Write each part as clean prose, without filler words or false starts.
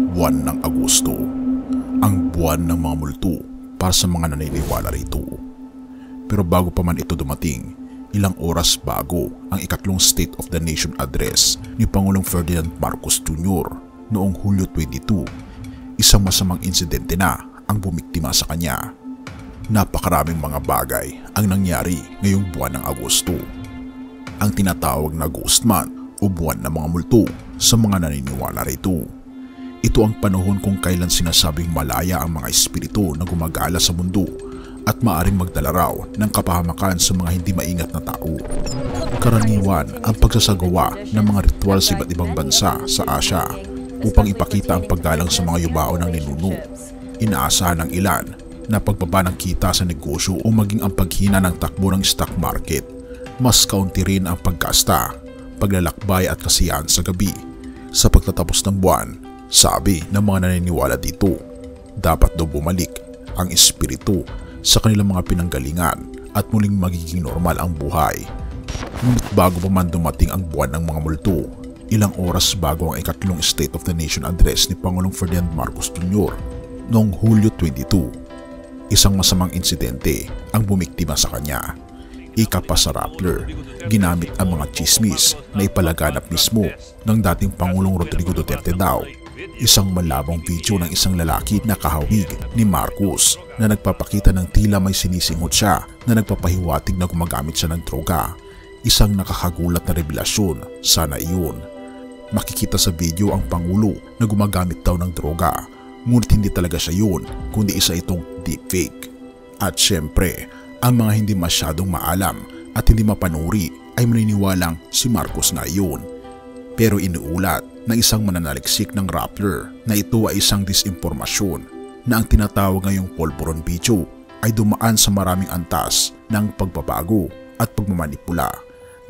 buwan ng Agosto, ang buwan ng mga multo para sa mga naniniwala rito. Pero bago pa man ito dumating, ilang oras bago ang ikatlong State of the Nation address ni Pangulong Ferdinand Marcos Jr. noong Hulyo 22, isang masamang insidente na ang bumiktima sa kanya. Napakaraming mga bagay ang nangyari ngayong buwan ng Agosto. Ang tinatawag na Ghost Month o buwan ng mga multo sa mga naniniwala rito. Ito ang panahon kung kailan sinasabing malaya ang mga espiritu na gumagala sa mundo at maaaring magdala raw ng kapahamakan sa mga hindi maingat na tao. Karaniwan ang pagsasagawa ng mga ritual sa iba't ibang bansa sa Asia upang ipakita ang paggalang sa mga yumao ng ninuno. Inaasahan ng ilan na pagbaba ng kita sa negosyo o maging ang paghina ng takbo ng stock market. Mas kaunti rin ang paggasta, paglalakbay at kasiyahan sa gabi. Sa pagtatapos ng buwan, sabi ng mga naniniwala dito, dapat daw bumalik ang espiritu sa kanilang mga pinanggalingan at muling magiging normal ang buhay. Ngunit bago pa man dumating ang buwan ng mga multo, ilang oras bago ang ikatlong State of the Nation address ni Pangulong Ferdinand Marcos Jr. noong Hulyo 22, isang masamang insidente ang bumiktima sa kanya. Ika pa sa Rappler, ginamit ang mga chismis na ipalaganap mismo ng dating Pangulong Rodrigo Duterte daw. Isang malabong video ng isang lalaki na kahawig ni Marcos na nagpapakita ng tila may sinisinghot siya na nagpapahiwatig na gumagamit siya ng droga. Isang nakakagulat na revelasyon, sana iyon. Makikita sa video ang Pangulo na gumagamit daw ng droga, ngunit hindi talaga siya yun kundi isa itong deepfake. At syempre, ang mga hindi masyadong maalam at hindi mapanuri ay maniniwalang si Marcos na iyon. Pero iniulat ng isang mananaliksik ng Rappler na ito ay isang disinformasyon na ang tinatawag ngayong polvoron video ay dumaan sa maraming antas ng pagbabago at pagmamanipula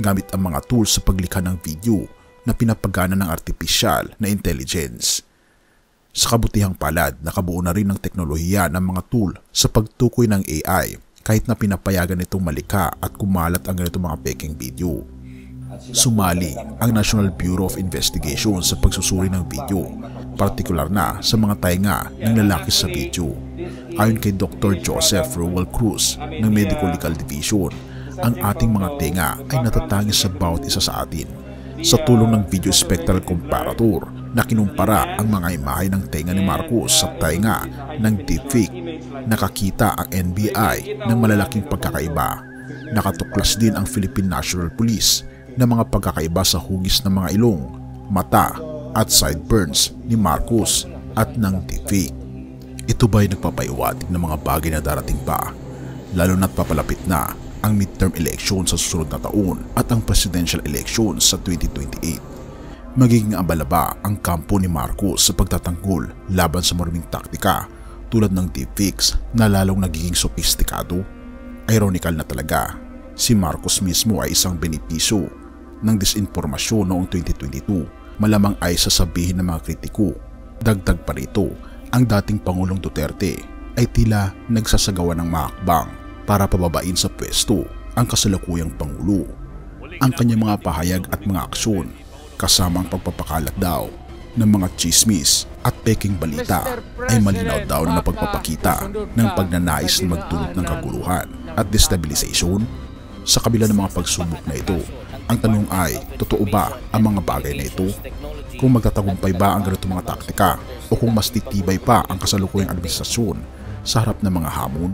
gamit ang mga tools sa paglikha ng video na pinapagana ng artificial na intelligence. Sa kabutihang palad, nakabuo na rin ng teknolohiya ng mga tool sa pagtukoy ng AI kahit na pinapayagan itong malikha at kumalat ang ganitong mga peking video. Sumali ang National Bureau of Investigation sa pagsusuri ng video, partikular na sa mga tainga ng lalaki sa video. Ayon kay Dr. Joseph Rowell Cruz ng Medical Legal Division, ang ating mga tenga ay natatangis sa bawat isa sa atin. Sa tulong ng video spectral comparator na kinumpara ang mga imahe ng tenga ni Marcos sa tainga ng deepfake, nakakita ang NBI ng malalaking pagkakaiba. Nakatuklas din ang Philippine National Police ng mga pagkakaiba sa hugis ng mga ilong, mata at sideburns ni Marcos at ng deepfake. Ito ba'y nagpapaiwatig ng mga bagay na darating pa, lalo na't papalapit na ang midterm election sa susunod na taon at ang presidential election sa 2028. Magiging abala ba ang kampo ni Marcos sa pagtatanggol laban sa maruming taktika tulad ng deepfakes na lalong nagiging sophisticado? Ironical na talaga, si Marcos mismo ay isang benepisyo ng disinformasyon noong 2022. Malamang ay sasabihin ng mga kritiko. Dagdag pa rito, ang dating Pangulong Duterte ay tila nagsasagawa ng mahakbang para pababain sa pwesto ang kasalukuyang Pangulo. Ang kanyang mga pahayag at mga aksyon kasama ang pagpapakalat daw ng mga chismis at peking balita ay malinaw daw na pagpapakita ng pagnanais na magdulot ng kaguluhan at destabilization. Sa kabila ng mga pagsubok na ito, ang tanong ay, totoo ba ang mga bagay na ito? Kung magtatagumpay ba ang ganito mga taktika o kung mas titibay pa ang kasalukuyang administrasyon sa harap ng mga hamon?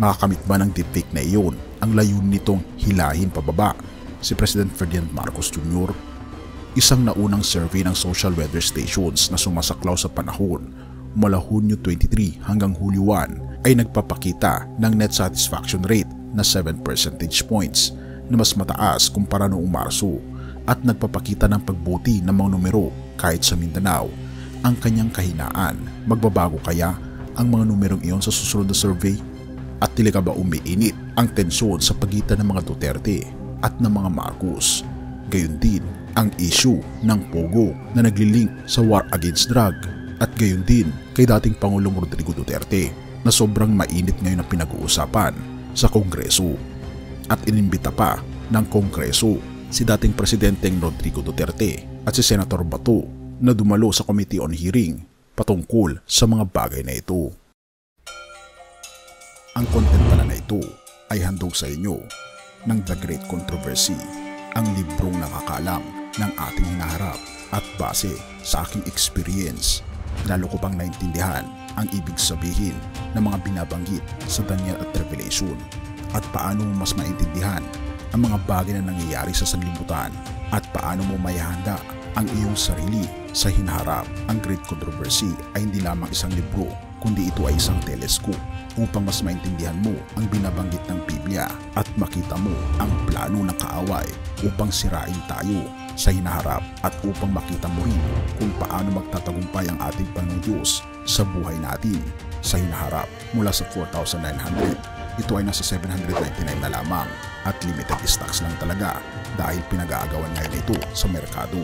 Makakamit ba ng deepfake na iyon ang layunin nitong hilahin pababa si President Ferdinand Marcos Jr.? Isang naunang survey ng social weather stations na sumasaklaw sa panahon mula Hunyo 23 hanggang Hulyo 1 ay nagpapakita ng net satisfaction rate na 7 percentage points na mas mataas kumpara noong Marso at nagpapakita ng pagbuti ng mga numero kahit sa Mindanao. Ang kanyang kahinaan, magbabago kaya ang mga numerong iyon sa susunod na survey? At talaga ba umiinit ang tensyon sa pagitan ng mga Duterte at ng mga Marcos? Gayon din ang issue ng Pogo na naglilink sa war against drug at gayon din kay dating Pangulong Rodrigo Duterte na sobrang mainit ngayon ang pinag-uusapan sa Kongreso. At inimbita pa ng Kongreso si dating Presidenteng Rodrigo Duterte at si Senator Bato na dumalo sa Committee on Hearing patungkol sa mga bagay na ito. Ang content pala na ito ay handog sa inyo ng The Great Controversy, ang librong nakakalam ng ating hinaharap, at base sa aking experience, lalo ko pang naintindihan ang ibig sabihin ng mga binabanggit sa Daniel at Revelation, at paano mo mas maintindihan ang mga bagay na nangyayari sa sanlibutan, at paano mo maihahanda ang iyong sarili sa hinaharap. Ang Great Controversy ay hindi lamang isang libro, kundi ito ay isang telescope upang mas maintindihan mo ang binabanggit ng Biblia at makita mo ang plano ng kaaway upang sirain tayo sa hinaharap, at upang makita mo rin kung paano magtatagumpay ang ating Panginoong Diyos sa buhay natin sa hinaharap. Mula sa 4,900, ito ay nasa 799 na lamang, at limited stocks lang talaga dahil pinag-aagawan ngayon ito sa merkado.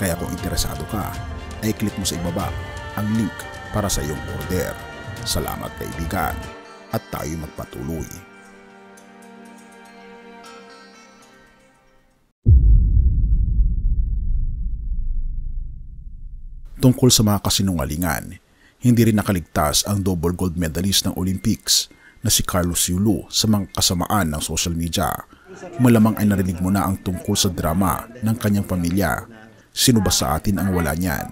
Kaya kung interesado ka, ay click mo sa ibaba ang link para sa iyong order. Salamat kaibigan, at tayo magpatuloy. Tungkol sa mga kasinungalingan, hindi rin nakaligtas ang double gold medalist ng Olympics na si Carlos Yulo sa mga kasamaan ng social media. Malamang ay narinig mo na ang tungkol sa drama ng kanyang pamilya. Sino ba sa atin ang wala niyan?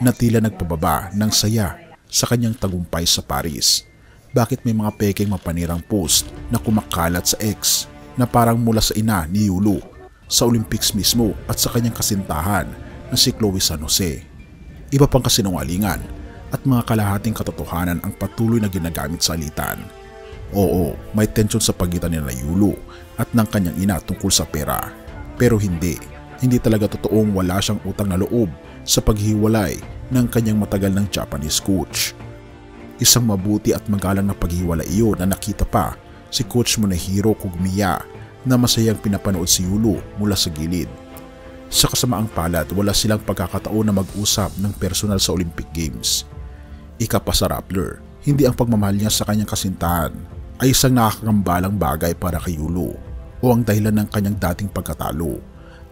Na tila nagpababa ng saya sa kanyang tagumpay sa Paris. Bakit may mga peking mapanirang post na kumakalat sa X na parang mula sa ina ni Yulo sa Olympics mismo at sa kanyang kasintahan na si Chloe San Jose? Iba pang kasinungalingan at mga kalahating katotohanan ang patuloy na ginagamit sa alitan. Oo, may tensyon sa pagitan ni Yulo at ng kanyang ina tungkol sa pera. Pero hindi talaga totoong wala siyang utang na loob sa paghiwalay ng kanyang matagal ng Japanese coach. Isang mabuti at magalang na paghiwalay iyon na nakita pa si Coach Monohiro Kogmiya na masayang pinapanood si Yulo mula sa gilid. Sa kasamaang palad, wala silang pagkakataon na mag-usap ng personal sa Olympic Games. Ika pa sa Rappler, hindi ang pagmamahal niya sa kanyang kasintahan ay isang nakakagambalang bagay para kay Yulo o ang dahilan ng kanyang dating pagkatalo.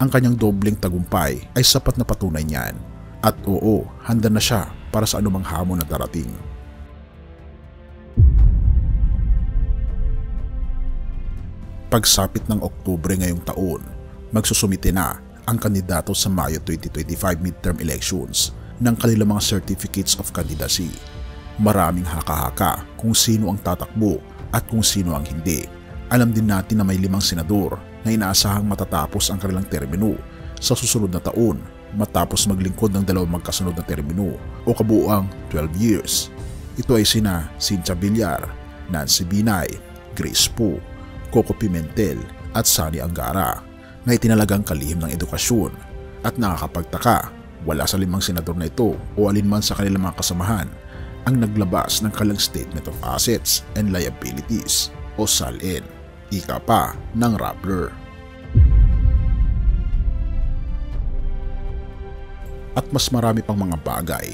Ang kanyang dobleng tagumpay ay sapat na patunay niyan. At oo, handa na siya para sa anumang hamon na darating. Pagsapit ng Oktubre ngayong taon, magsusumite na ang kandidato sa Mayo 2025 midterm elections ng kanilang mga certificates of candidacy. Maraming haka-haka kung sino ang tatakbo at kung sino ang hindi. Alam din natin na may 5 senador na inaasahang matatapos ang kanilang termino sa susunod na taon matapos maglingkod ng 2 magkasunod na termino o kabuuang 12 years. Ito ay sina Cynthia Villar, Nancy Binay, Grace Poe, Coco Pimentel at Sani Angara na itinalagang kalihim ng edukasyon. At nakakapagtaka, wala sa 5 senador na ito o alinman sa kanilang mga kasamahan ang naglabas ng kanilang Statement of Assets and Liabilities o SALN, ika pa ng Rappler. At mas marami pang mga bagay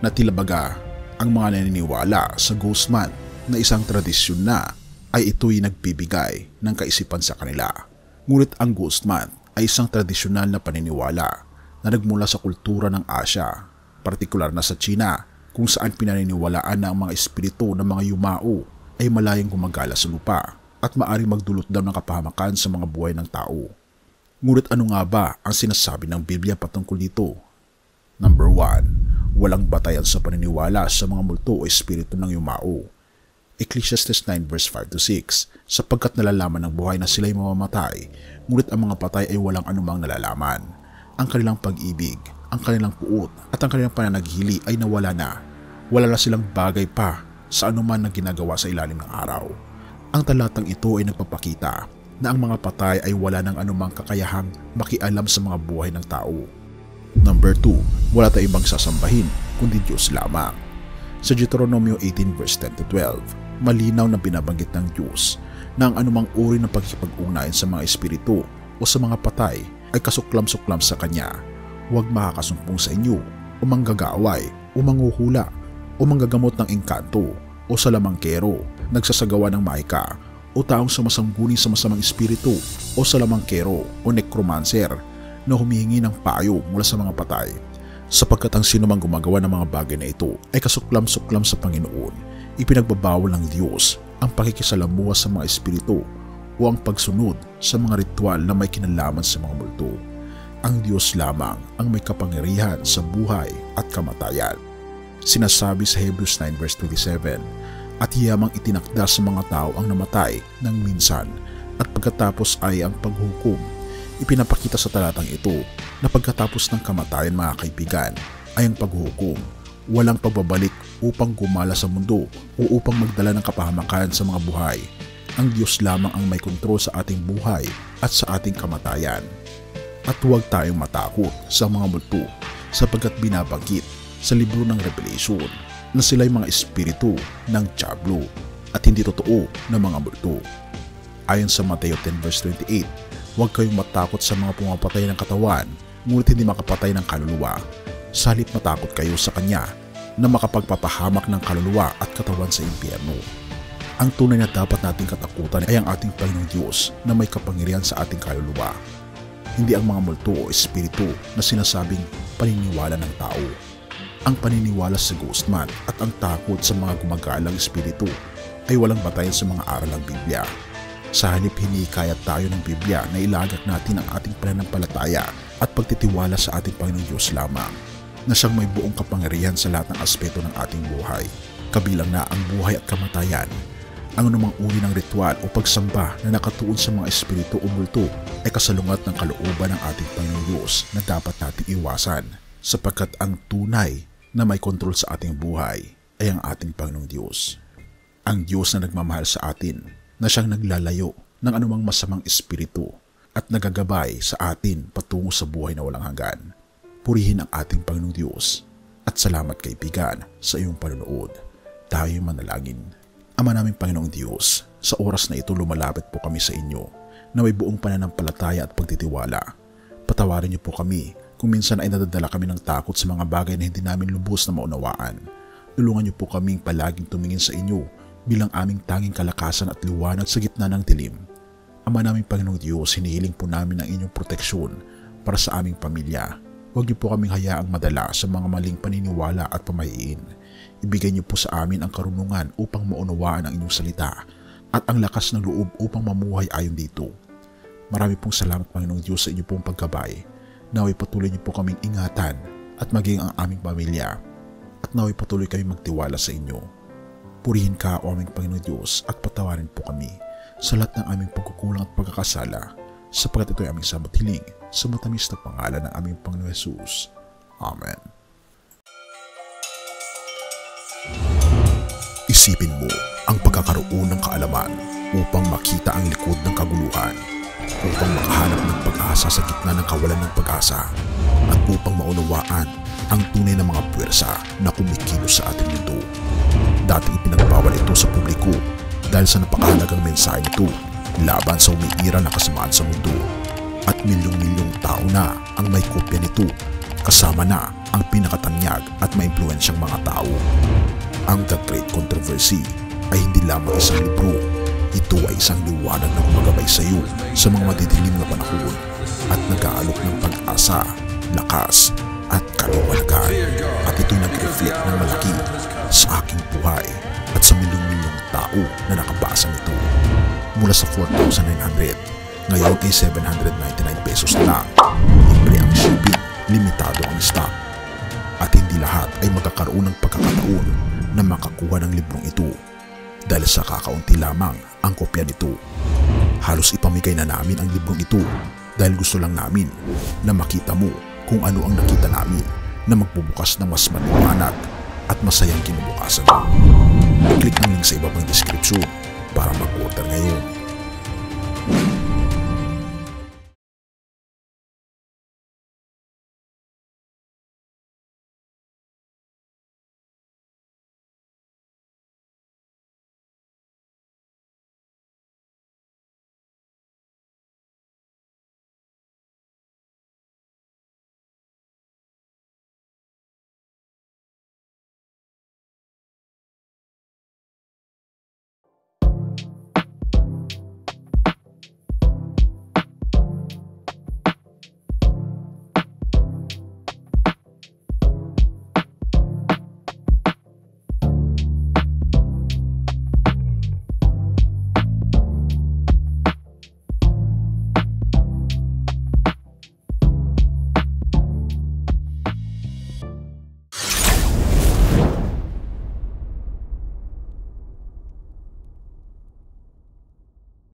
na tila baga ang mga naniniwala sa Ghost Month na isang tradisyon na ay ito'y nagbibigay ng kaisipan sa kanila. Ngunit ang Ghost Month ay isang tradisyonal na paniniwala na nagmula sa kultura ng Asya, partikular na sa China, kung saan pinaniniwalaan na ang mga espiritu ng mga yumao ay malayang gumagala sa lupa at maaring magdulot daw ng kapahamakan sa mga buhay ng tao. Ngunit ano nga ba ang sinasabi ng Biblia patungkol dito? Number 1, walang batayan sa paniniwala sa mga multo o espiritu ng yumao. Ecclesiastes 9 verse 5-6, sapagkat nalalaman ng buhay na sila'y mamamatay, ngunit ang mga patay ay walang anumang nalalaman. Ang kanilang pag-ibig, ang kanilang puot at ang kanilang pananaghili ay nawala na. Wala na silang bagay pa sa anuman na ginagawa sa ilalim ng araw. Ang talatang ito ay nagpapakita na ang mga patay ay wala ng anumang kakayahang makialam sa mga buhay ng tao. Number 2, wala tayong ibang sasambahin kundi Diyos lamang. Sa Deuteronomio 18 verse 10-12, malinaw na binabanggit ng Diyos na ang anumang uri ng pagkipag-ugnayan sa mga espiritu o sa mga patay ay kasuklam-suklam sa Kanya. Huwag makakasumpong sa inyo o manggagaaway o manghuhula o manggagamot ng engkanto o salamangkero, nagsasagawa ng maika o taong sumasangguni sa masamang espiritu o salamangkero o necromancer na humihingi ng payo mula sa mga patay. sapagkat ang sino mang gumagawa ng mga bagay na ito ay kasuklam-suklam sa Panginoon. Ipinagbabawal ng Diyos ang pakikisalamuha sa mga espiritu o ang pagsunod sa mga ritual na may kinalaman sa mga multo. Ang Diyos lamang ang may kapangyarihan sa buhay at kamatayan. Sinasabi sa Hebrews 9 verse 27, at yamang itinakda sa mga tao ang namatay ng minsan at pagkatapos ay ang paghukom. Ipinapakita sa talatang ito na pagkatapos ng kamatayan, mga kaibigan, ay ang paghukom. Walang pagbabalik upang gumala sa mundo o upang magdala ng kapahamakan sa mga buhay. Ang Diyos lamang ang may kontrol sa ating buhay at sa ating kamatayan. At huwag tayong matakot sa mga multo sapagkat binabanggit sa libro ng Revelation na sila'y mga espiritu ng dyablo at hindi totoo na mga multo. Ayon sa Mateo 10 verse 28, huwag kayong matakot sa mga pumapatay ng katawan, ngunit hindi makapatay ng kaluluwa. Salit matakot kayo sa Kanya na makapagpapahamak ng kaluluwa at katawan sa impyerno. Ang tunay na dapat nating katakutan ay ang ating Panginoong Diyos na may kapangyarihan sa ating kaluluwa. Hindi ang mga multo o espiritu na sinasabing paniniwala ng tao. Ang paniniwala sa ghost man at ang takot sa mga gumagalang espiritu ay walang batayan sa mga aral ng Biblia. Sa halip, hinikayat tayo ng Biblia na ilagak natin ang ating pananampalataya at pagtitiwala sa ating Panginoong Diyos lamang, na siyang may buong kapangyarihan sa lahat ng aspeto ng ating buhay, kabilang na ang buhay at kamatayan. Ang anumang uri ng ritual o pagsamba na nakatuon sa mga espiritu o multo ay kasalungat ng kalooban ng ating Panginoong Diyos na dapat nating iwasan, sapagkat ang tunay na may kontrol sa ating buhay ay ang ating Panginoong Diyos. Ang Diyos na nagmamahal sa atin, na siyang naglalayo ng anumang masamang espiritu at nagagabay sa atin patungo sa buhay na walang hanggan. Purihin ang ating Panginoong Diyos at salamat, kaibigan, sa iyong panonood. Tayo manalangin. Ama naming Panginoong Diyos, sa oras na ito lumalapit po kami sa inyo na may buong pananampalataya at pagtitiwala. Patawarin niyo po kami kung minsan ay nadadala kami ng takot sa mga bagay na hindi namin lubos na maunawaan. Tulungan niyo po kaming palaging tumingin sa inyo bilang aming tanging kalakasan at liwanag sa gitna ng dilim. Ama naming Panginoong Diyos, hinihiling po namin ang inyong proteksyon para sa aming pamilya. Huwag niyo po kaming hayaang madala sa mga maling paniniwala at pamahiin. Ibigay niyo po sa amin ang karunungan upang maunawaan ang inyong salita at ang lakas ng loob upang mamuhay ayon dito. Marami pong salamat, Panginoong Diyos, sa inyong pong paggabay. Naway patuloy niyo po kaming ingatan at maging ang aming pamilya. At naway patuloy kami magtiwala sa inyo. Purihin ka, o aming Panginoong Diyos, at patawarin po kami sa lahat ng aming pagkukulang at pagkakasala, sapagkat ito ay aming samot hiling sa matamis na pangalan ng aming Panginoong Jesus. Amen. Isipin mo ang pagkakaroon ng kaalaman upang makita ang likod ng kaguluhan, upang makahanap ng pag-asa sa gitna ng kawalan ng pag-asa, at upang maunawaan ang tunay na mga puwersa na kumikilos sa ating mundo. Dating ipinagbawal ito sa publiko dahil sa napakahalagang mensahe nito laban sa umiira na kasamaan sa mundo, at milyong-milyong tao na ang may kopya nito, kasama na ang pinakatanyag at maimpluwensyang mga tao. Ang The Great Controversy ay hindi lamang isang libro. Ito ay isang liwanag na gumagabay sa iyo sa mga madidilim na panahon at nag-aalok ng pag-asa, lakas at kaliwanagan. At ito'y nag-reflect ng malaki sa aking buhay at sa milyong-milyong tao na nakabasa nito. Mula sa 4,900, ngayon ay 799 pesos na lang. Libre ang shipping, limitado ang stock. At hindi lahat ay magkakaroon ng pagkakataon na makakuha ng librong ito dahil sa kakaunti lamang ang kopya nito. Halos ipamigay na namin ang librong ito dahil gusto lang namin na makita mo kung ano ang nakita namin na magbubukas ng mas maliwanag at masayang kinabukasan. I-click ang link sa ibabang description para mag-order ngayon.